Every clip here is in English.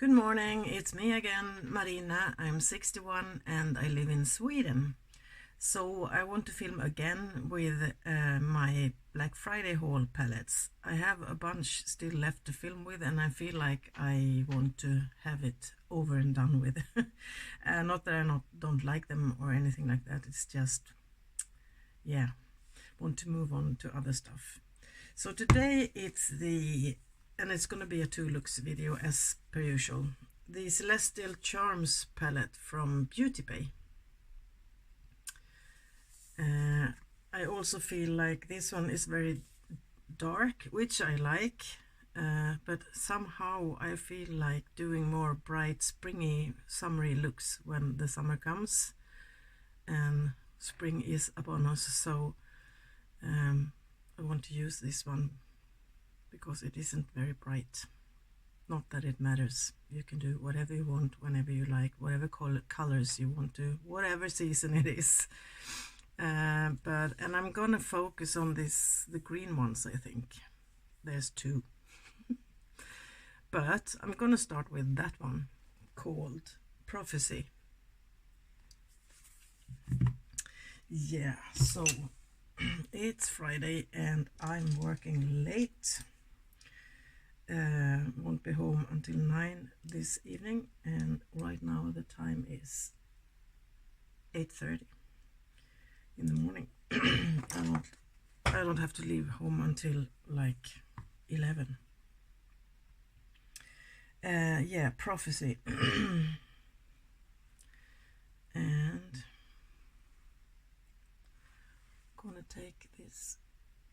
Good morning, it's me again, Marina. I'm 61 and I live in Sweden. So I want to film again with my Black Friday haul palettes. I have a bunch still left to film with and I feel like I want to have it over and done with. Not that I don't like them or anything like that, it's just, yeah, want to move on to other stuff. So today it's gonna be a 2 looks video as per usual. The Celestial Charms palette from Beauty Bay. I also feel like this one is very dark, which I like, but somehow I feel like doing more bright, springy, summery looks when the summer comes and spring is upon us. So I want to use this one because it isn't very bright. Not that it matters, you can do whatever you want, whenever you like, whatever colors you want to, whatever season it is. And I'm gonna focus on the green ones. I think there's 2 but I'm gonna start with that one called Prophecy. Yeah, so it's Friday and I'm working late. Won't be home until 9 this evening, and right now the time is 8:30 in the morning. I don't have to leave home until like 11. Yeah, Prophecy. And gonna take this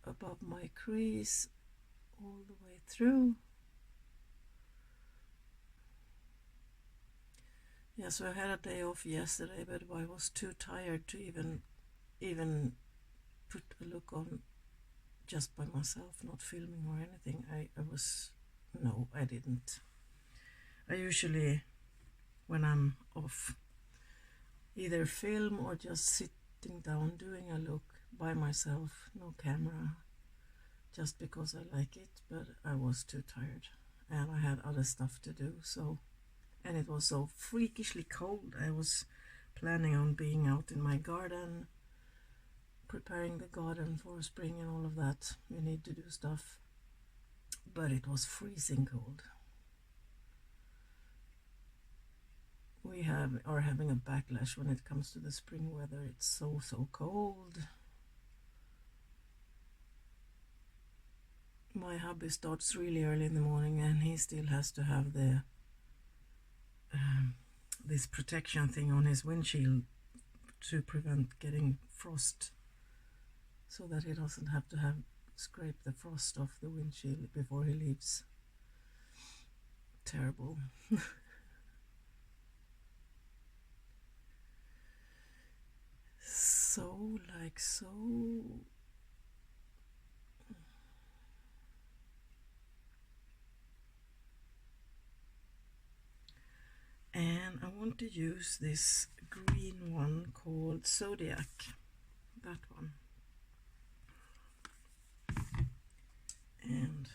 above my crease all the way through. Yeah, so I had a day off yesterday, but I was too tired to even put a look on just by myself, not filming or anything. I didn't. I usually, when I'm off, either film or just sitting down doing a look by myself, no camera, just because I like it, but I was too tired and I had other stuff to do. And it was so freakishly cold. I was planning on being out in my garden, preparing the garden for spring and all of that. You need to do stuff, but it was freezing cold. We are having a backlash when it comes to the spring weather. It's so cold. My hubby starts really early in the morning and he still has to have the this protection thing on his windshield to prevent getting frost, so that he doesn't have to scrape the frost off the windshield before he leaves. Terrible. So. And I want to use this green one called Zodiac, that one. And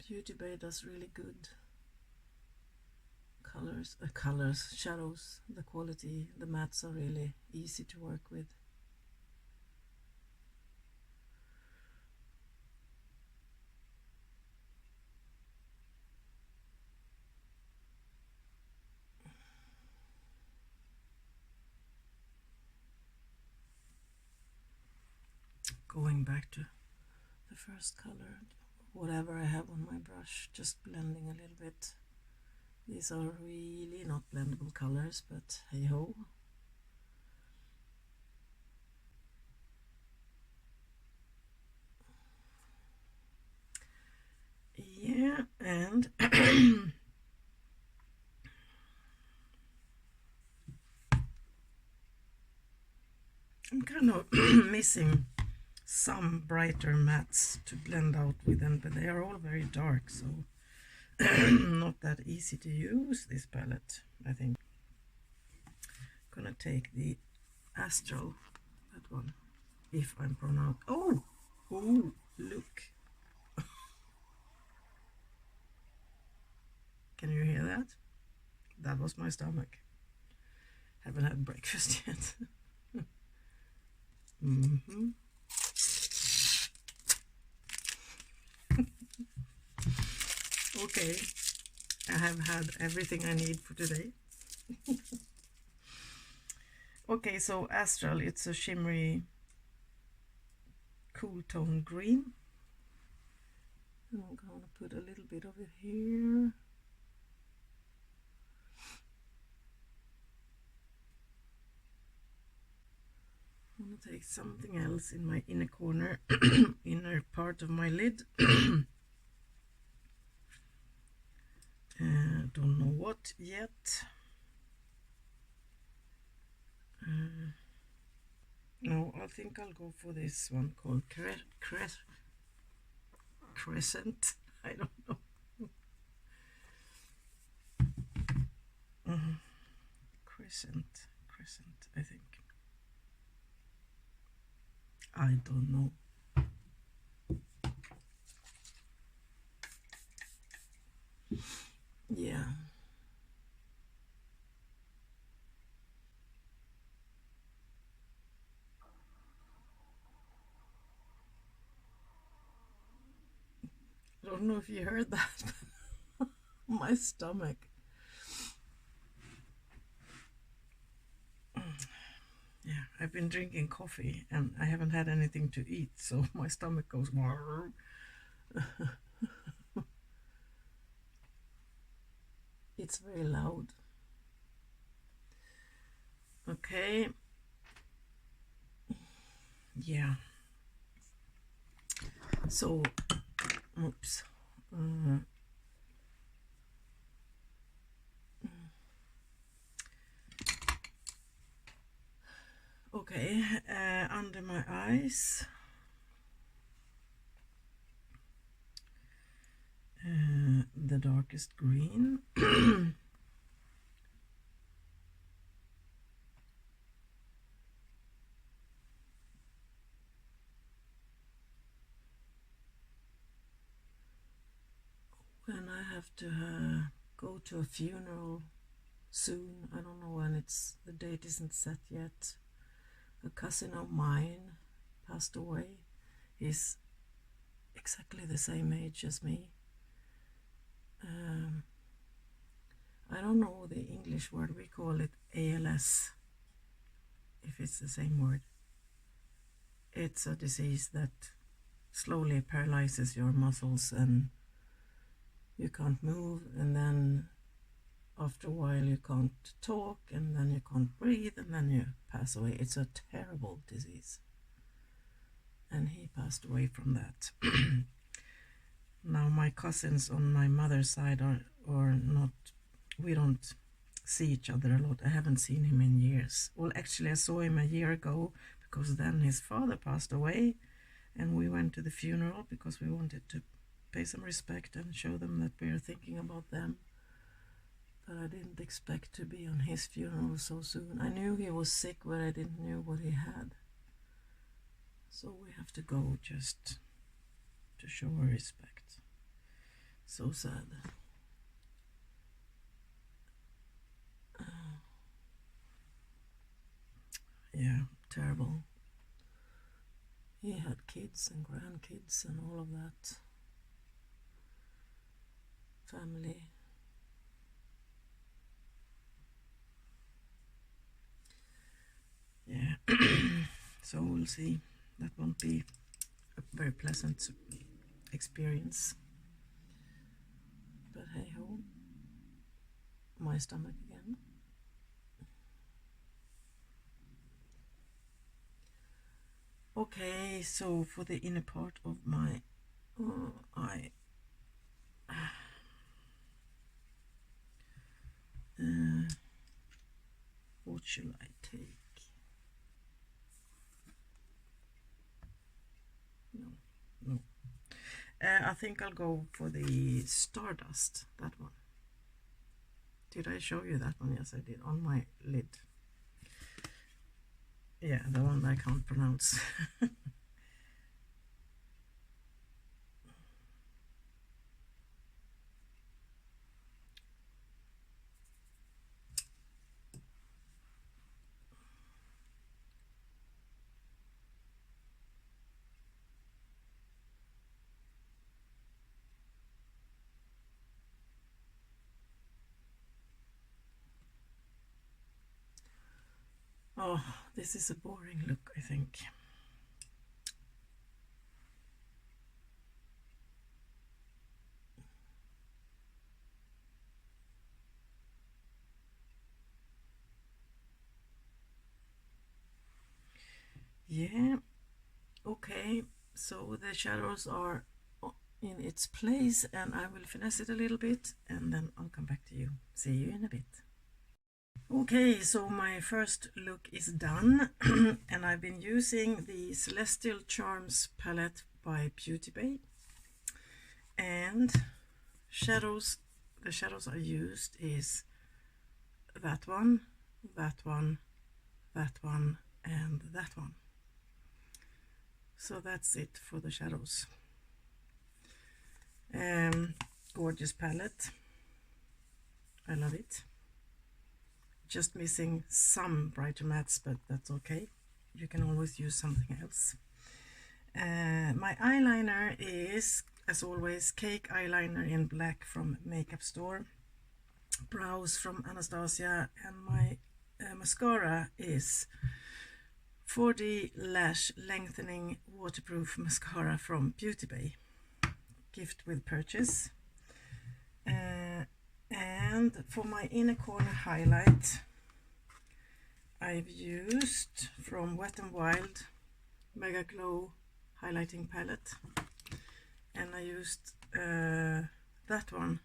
Beauty Bay does really good colors, shadows, the quality, the mattes are really easy to work with. Going back to the first color, whatever I have on my brush, just blending a little bit. These are really not blendable colors, but hey ho. Yeah, and I'm kind of missing some brighter mattes to blend out with them, but they are all very dark, so not that easy to use, this palette, I think. Gonna take the Astral, that one, if I'm pronounced. Oh, look. Can you hear that? That was my stomach. Haven't had breakfast yet. Okay, I have had everything I need for today. Okay, so Astral, it's a shimmery, cool tone green. And I'm going to put a little bit of it here. I'm going to take something else in my inner corner, inner part of my lid. Don't know what yet. No, I think I'll go for this one called Crescent. I don't know. Crescent, I think. I don't know. Yeah. I don't know if you heard that. My stomach. Yeah, I've been drinking coffee and I haven't had anything to eat, so my stomach goes more. It's very loud. Okay. Yeah. So, oops. Okay, under my eyes. The darkest green. When I have to go to a funeral soon, I don't know when, the date isn't set yet. A cousin of mine passed away. He's exactly the same age as me. I don't know the English word, we call it ALS, if it's the same word. It's a disease that slowly paralyzes your muscles and you can't move, and then after a while you can't talk, and then you can't breathe, and then you pass away. It's a terrible disease. And he passed away from that. Now my cousins on my mother's side are not, we don't see each other a lot. I haven't seen him in years. Well, actually I saw him a year ago, because then his father passed away, and we went to the funeral because we wanted to pay some respect and show them that we are thinking about them. But I didn't expect to be on his funeral so soon. I knew he was sick, but I didn't know what he had. So we have to go just to show our respect. So sad. Yeah, terrible. He had kids and grandkids and all of that. Family. Yeah. So we'll see. That won't be a very pleasant experience. But hey ho. My stomach again. Okay, so for the inner part of my eye, what should I take? No. I think I'll go for the Stardust, that one. Did I show you that one? Yes, I did, on my lid. Yeah, the one I can't pronounce. Oh, this is a boring look, I think. Yeah, okay, so the shadows are in its place, and I will finesse it a little bit, and then I'll come back to you. See you in a bit. Okay, so my first look is done, and I've been using the Celestial Charms palette by Beauty Bay, and shadows, the shadows I used is that one, that one, that one, and that one. So that's it for the shadows. Gorgeous palette, I love it. Just missing some brighter mattes, but that's okay, you can always use something else. My eyeliner is, as always, Cake eyeliner in black from Makeup Store, brows from Anastasia, and my mascara is 4D Lash Lengthening Waterproof Mascara from Beauty Bay, gift with purchase. And for my inner corner highlight, I've used from Wet n Wild Mega Glow highlighting palette, and I used that one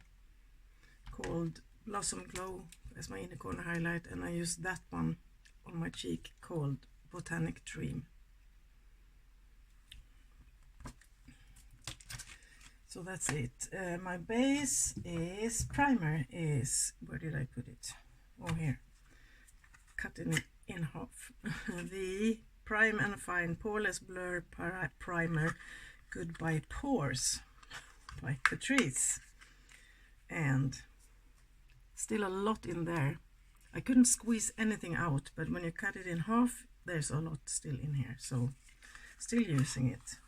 called Blossom Glow as my inner corner highlight, and I used that one on my cheek called Botanic Dream. So that's it. My base is, primer is, where did I put it? Oh, here. Cut it in half. The Prime and Fine Poreless Blur Primer Goodbye Pores by Catrice. And still a lot in there. I couldn't squeeze anything out, but when you cut it in half, there's a lot still in here. So still using it.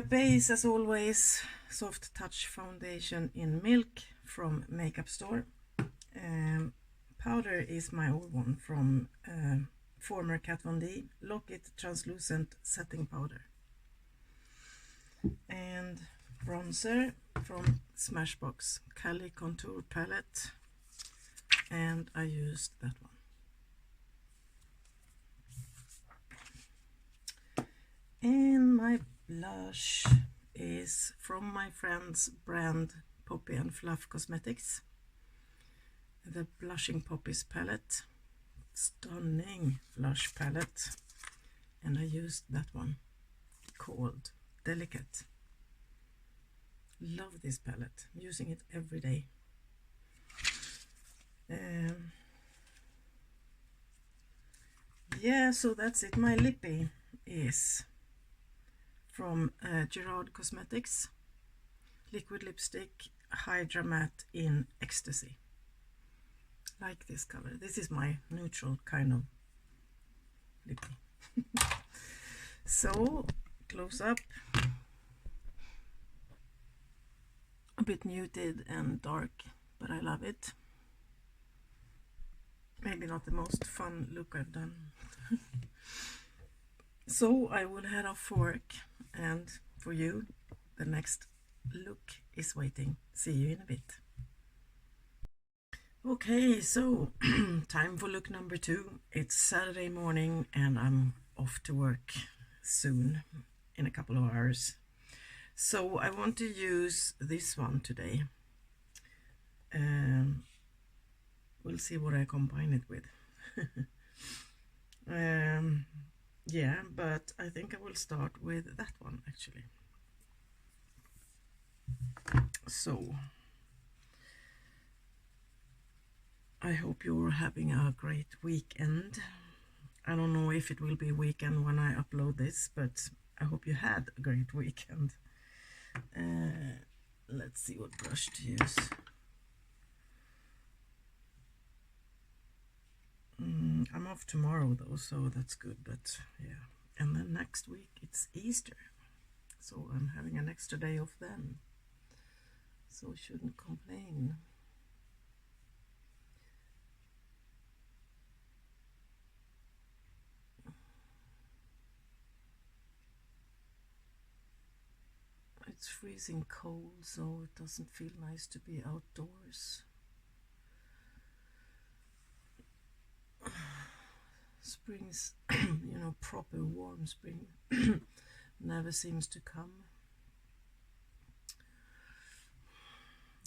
Base, as always, Soft Touch Foundation in Milk from Makeup Store. Powder is my old one from former Kat Von D, Lock-It Translucent Setting Powder. And bronzer from Smashbox, Cali Contour Palette, and I used that one. And my blush is from my friend's brand Poppy and Fluff Cosmetics, the Blushing Poppies palette, stunning blush palette, and I used that one called Delicate. Love this palette, I'm using it every day. Yeah, so that's it. My lippy is from Gerard Cosmetics, liquid lipstick Hydra Matte in Ecstasy. Like this color. This is my neutral kind of lippy. So close up, a bit muted and dark, but I love it. Maybe not the most fun look I've done. So I will head off for work, and for you the next look is waiting. See you in a bit. Okay, so time for look number 2. It's Saturday morning and I'm off to work soon, in a couple of hours. So I want to use this one today. We'll see what I combine it with. Yeah, but I think I will start with that one actually. So I hope you're having a great weekend. I don't know if it will be weekend when I upload this, but I hope you had a great weekend. Let's see what brush to use. I'm off tomorrow though, so that's good, but yeah. And then next week it's Easter, so I'm having an extra day off then, so shouldn't complain. It's freezing cold, so it doesn't feel nice to be outdoors. Spring's, proper warm spring never seems to come.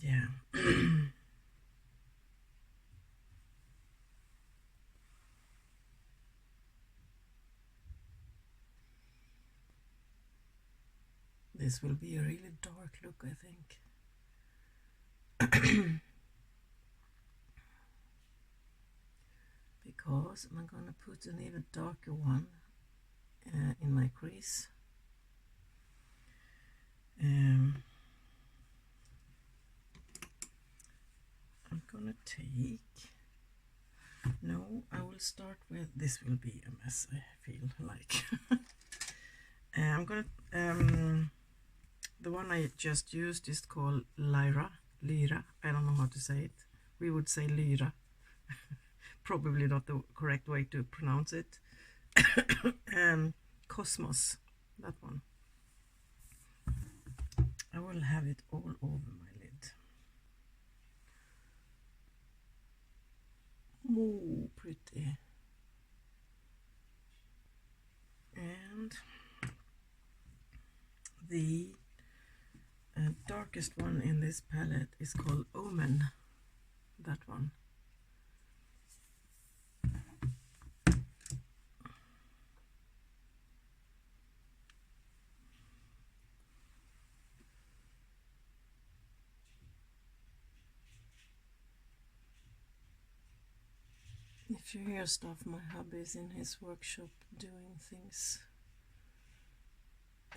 Yeah. This will be a really dark look, I think. Because I'm going to put an even darker one in my crease. I'm going to take... No, I will start with... This will be a mess, I feel like. I'm going to... the one I just used is called Lyra. I don't know how to say it. We would say Lyra. Probably not the correct way to pronounce it. Cosmos, that one. I will have it all over my lid. Oh, pretty. And the darkest one in this palette is called Omen, that one. If you hear stuff, my hubby is in his workshop doing things.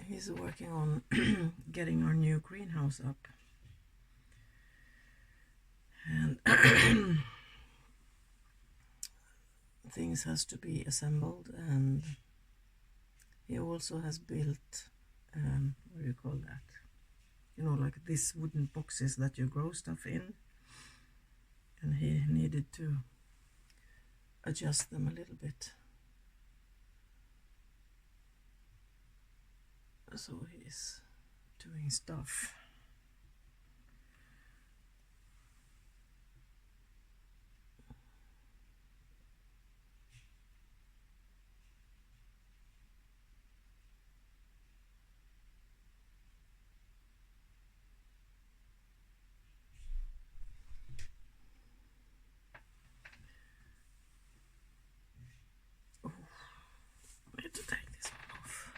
He's working on getting our new greenhouse up. And things has to be assembled, and he also has built, what do you call that? Like these wooden boxes that you grow stuff in. And he needed to adjust them a little bit. So he's doing stuff. Oh, I need to take this one off.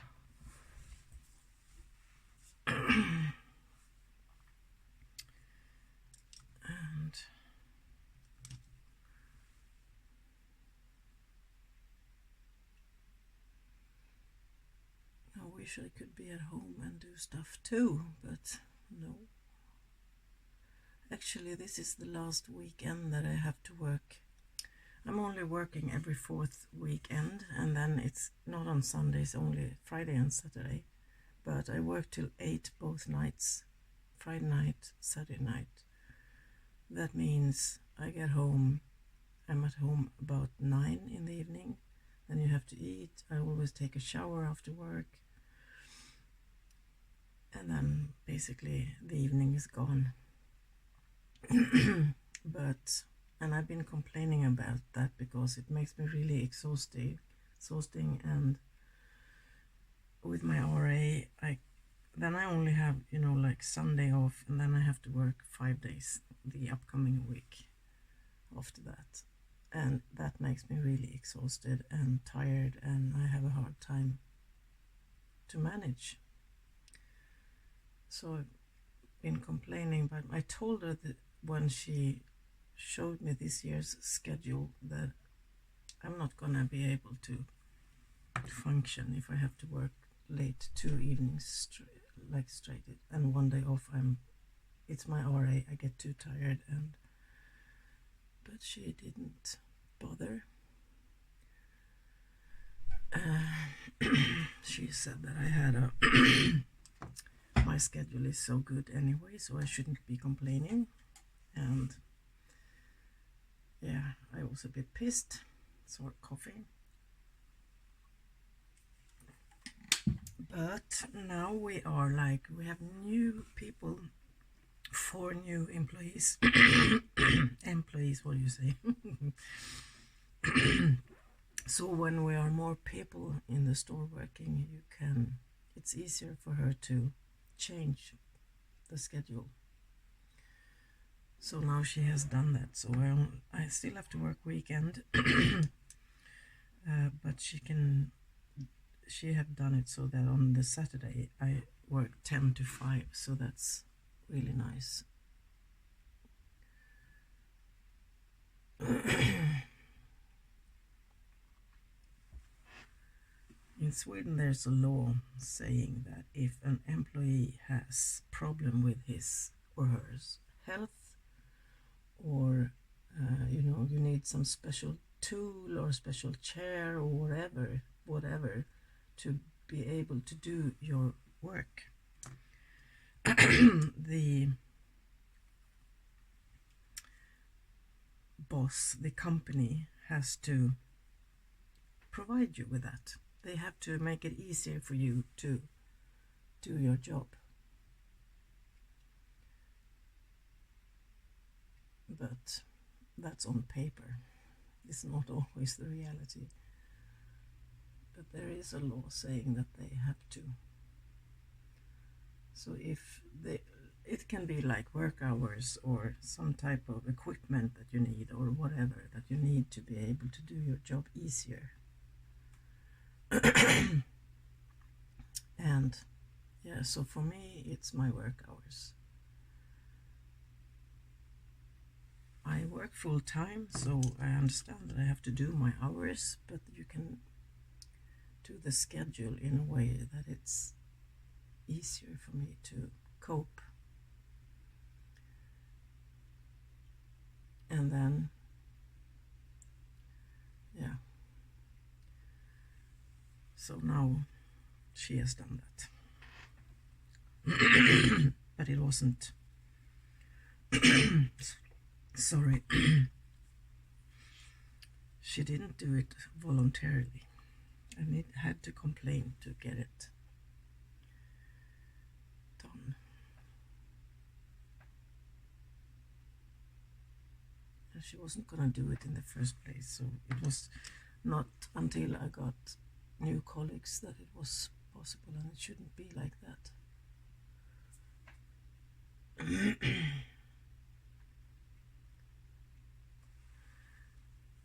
And I wish I could be at home and do stuff too, but no. Actually, this is the last weekend that I have to work. I'm only working every fourth weekend, and then it's not on Sundays, only Friday and Saturday. But I work till 8 both nights, Friday night, Saturday night. That means I get home, I'm at home about 9 in the evening. Then you have to eat. I always take a shower after work. And then basically the evening is gone. And I've been complaining about that because it makes me really exhausting, and with my RA, then I only have, like Sunday off, and then I have to work 5 days the upcoming week after that. And that makes me really exhausted and tired, and I have a hard time to manage. So been complaining, but I told her that when she showed me this year's schedule that I'm not gonna be able to function if I have to work late 2 evenings straight, and one day off. It's my RA. I get too tired, but she didn't bother. She said that I had my schedule is so good anyway, so I shouldn't be complaining. And yeah, I was a bit pissed, sort of coughing. But now we have new people, 4 new employees. Employees, what do you say? So when we are more people in the store working, it's easier for her to change the schedule. So now she has done that. So I still have to work weekend, but she have done it so that on the Saturday I work 10 to 5. So that's really nice. In Sweden there's a law saying that if an employee has problem with his or her health, or you need some special tool or special chair or whatever to be able to do your work, the boss, the company, has to provide you with that. They have to make it easier for you to do your job. But that's on paper. It's not always the reality. But there is a law saying that they have to. So it can be like work hours or some type of equipment that you need, or whatever that you need to be able to do your job easier. And yeah, so for me it's my work hours. I work full time, so I understand that I have to do my hours, but you can do the schedule in a way that it's easier for me to cope. And then, yeah. So now she has done that. But it wasn't... Sorry. She didn't do it voluntarily. And it had to complain to get it done. And she wasn't gonna do it in the first place, so it was not until I got new colleagues that it was possible, and it shouldn't be like that.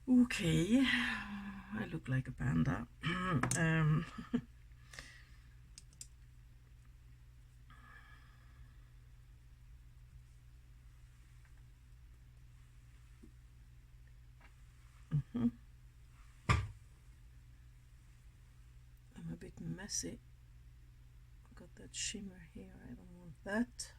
Okay, I look like a panda. I'm a bit messy. I've got that shimmer here, I don't want that.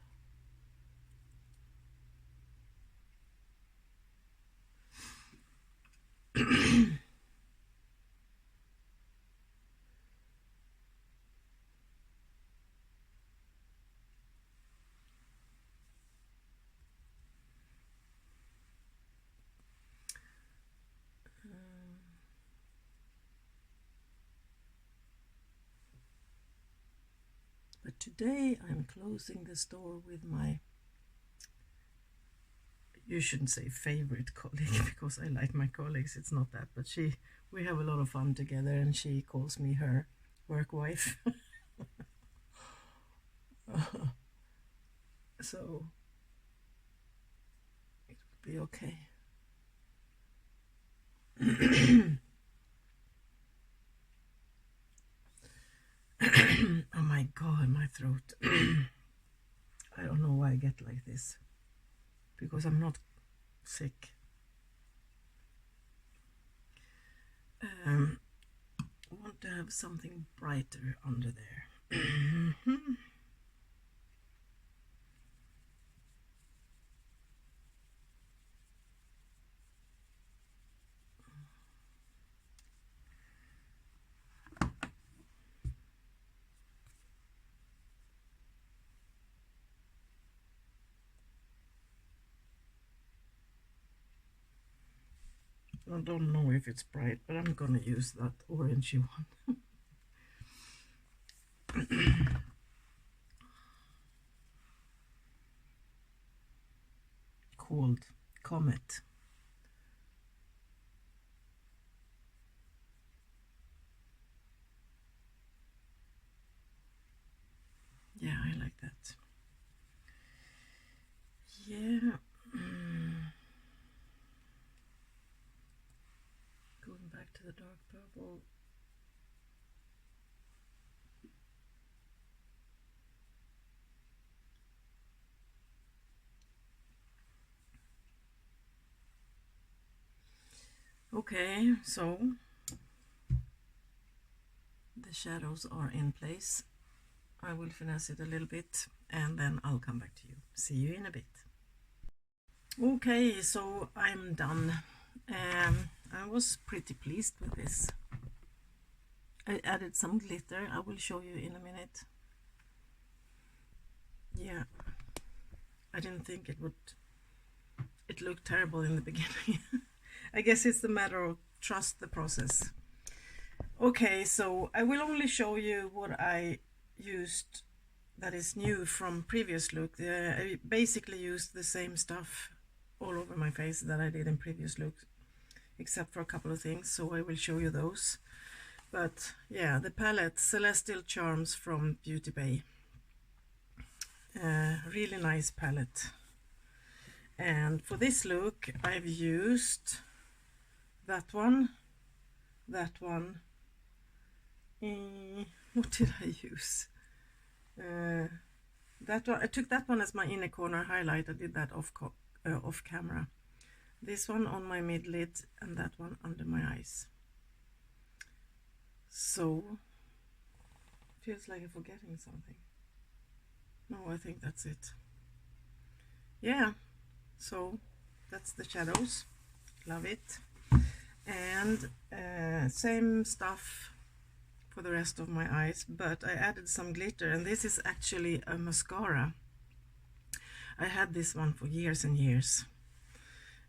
But today I'm closing the store with my, you shouldn't say favorite colleague, because I like my colleagues, it's not that, but we have a lot of fun together, and she calls me her work wife. So it will be okay. Oh my god, my throat. I don't know why I palette like this because I'm not sick. I want to have something brighter under there. I don't know if it's bright, but I'm gonna use that orangey one. Called Comet. Yeah, I like that. Yeah. Going back to the dark purple. Okay, so the shadows are in place. I will finesse it a little bit and then I'll come back to you. See you in a bit. Okay, so I'm done. I was pretty pleased with this. I added some glitter. I will show you in a minute. Yeah, I didn't think it would. It looked terrible in the beginning. I guess it's a matter of trust the process. Okay, so I will only show you what I used that is new from previous look. I basically used the same stuff all over my face that I did in previous look, except for a couple of things, so I will show you those. But yeah, the palette Celestial Charms from Beauty Bay. Really nice palette. And for this look I've used that one, what did I use? That one, I took that one as my inner corner highlight. I did that off camera. This one on my mid lid and that one under my eyes. So feels like I'm forgetting something. No, I think that's it. Yeah, so that's the shadows. Love it. And same stuff for the rest of my eyes, but I added some glitter, and this is actually a mascara. I had this one for years and years.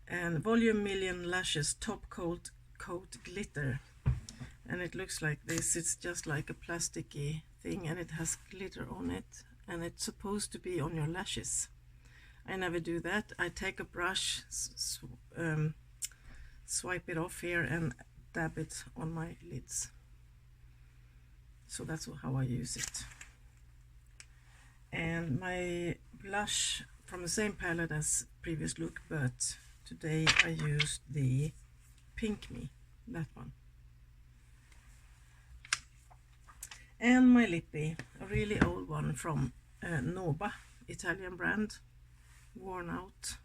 And Volume Million Lashes Top Coat Glitter. And it looks like this. It's just like a plasticky thing and it has glitter on it, and it's supposed to be on your lashes. I never do that. I take a brush, swipe it off here and dab it on my lids. So that's how I use it. And my blush from the same palette as previous look, but today I used the Pink Me, that one. And my lippy, a really old one from Nova, Italian brand, worn out.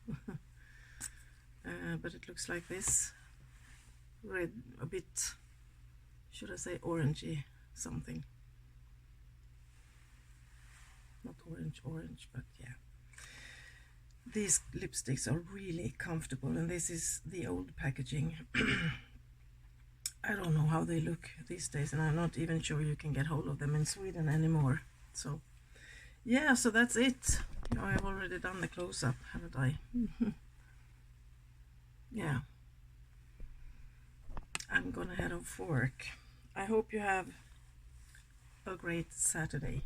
But it looks like this. Red, a bit, should I say orangey something. Not orange, but yeah. These lipsticks are really comfortable, and this is the old packaging. I don't know how they look these days, and I'm not even sure you can get hold of them in Sweden anymore. So yeah, so that's it. I have already done the close-up, haven't I? Yeah, I'm gonna head off for work. I hope you have a great Saturday.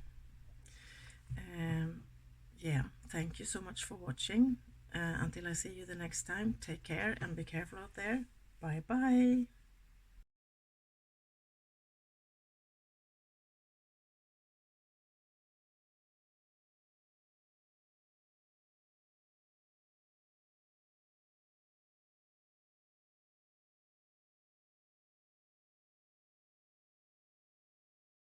Yeah, thank you so much for watching. Until I see you the next time, take care and be careful out there. Bye bye.